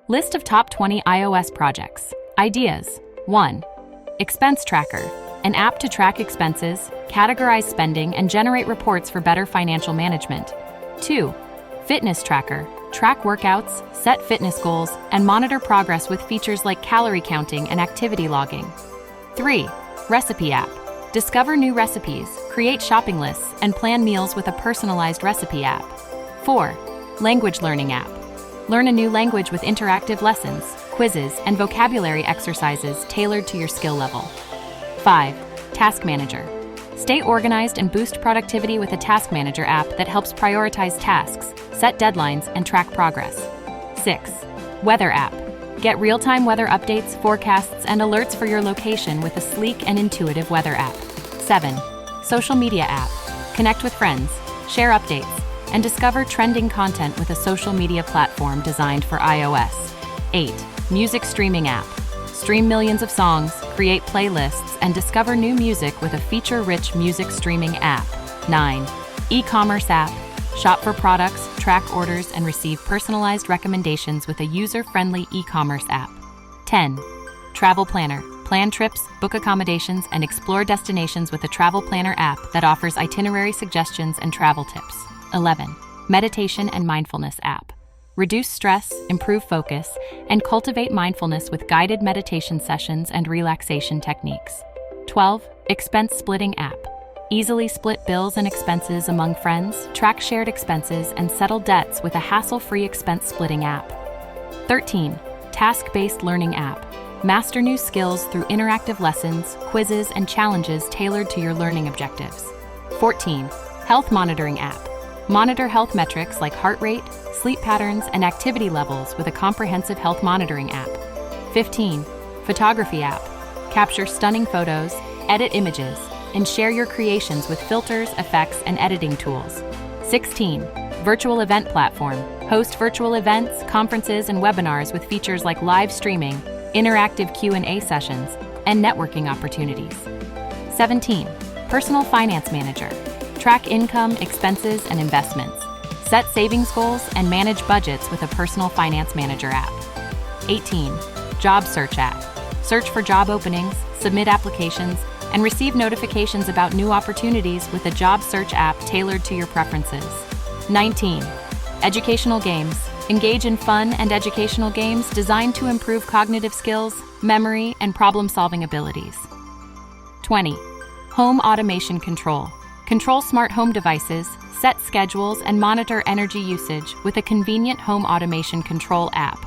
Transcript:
List of top 20 iOS projects. Ideas. 1. Expense Tracker, an app to track expenses, categorize spending, and generate reports for better financial management. 2. Fitness Tracker, track workouts, set fitness goals, and monitor progress with features like calorie counting and activity logging. 3. Recipe App, discover new recipes, create shopping lists, and plan meals with a personalized recipe app. 4. Language Learning App, learn a new language with interactive lessons, quizzes, and vocabulary exercises tailored to your skill level. 5. Task Manager, stay organized and boost productivity with a Task Manager app that helps prioritize tasks, set deadlines, and track progress. 6. Weather App, get real-time weather updates, forecasts, and alerts for your location with a sleek and intuitive weather app. 7. Social Media App, connect with friends, share updates, and discover trending content with a social media platform designed for iOS. 8. Music Streaming App, stream millions of songs, create playlists, and discover new music with a feature-rich music streaming app. 9. E-commerce App, shop for products, track orders, and receive personalized recommendations with a user-friendly e-commerce app. 10. Travel Planner, plan trips, book accommodations, and explore destinations with a travel planner app that offers itinerary suggestions and travel tips. 11. Meditation and Mindfulness App, reduce stress, improve focus, and cultivate mindfulness with guided meditation sessions and relaxation techniques. 12. Expense Splitting App, easily split bills and expenses among friends, track shared expenses, and settle debts with a hassle-free expense splitting app. 13. Task-Based Learning App, master new skills through interactive lessons, quizzes, and challenges tailored to your learning objectives. 14. Health Monitoring App, monitor health metrics like heart rate, sleep patterns, and activity levels with a comprehensive health monitoring app. 15. Photography App, capture stunning photos, edit images, and share your creations with filters, effects, and editing tools. 16. Virtual Event Platform, host virtual events, conferences, and webinars with features like live streaming, interactive Q&A sessions, and networking opportunities. 17. Personal Finance Manager, track income, expenses, and investments, set savings goals, and manage budgets with a personal finance manager app. 18. Job Search App, search for job openings, submit applications, and receive notifications about new opportunities with a job search app tailored to your preferences. 19. Educational Games, engage in fun and educational games designed to improve cognitive skills, memory, and problem-solving abilities. 20. Home Automation Control, control smart home devices, set schedules, and monitor energy usage with a convenient home automation control app.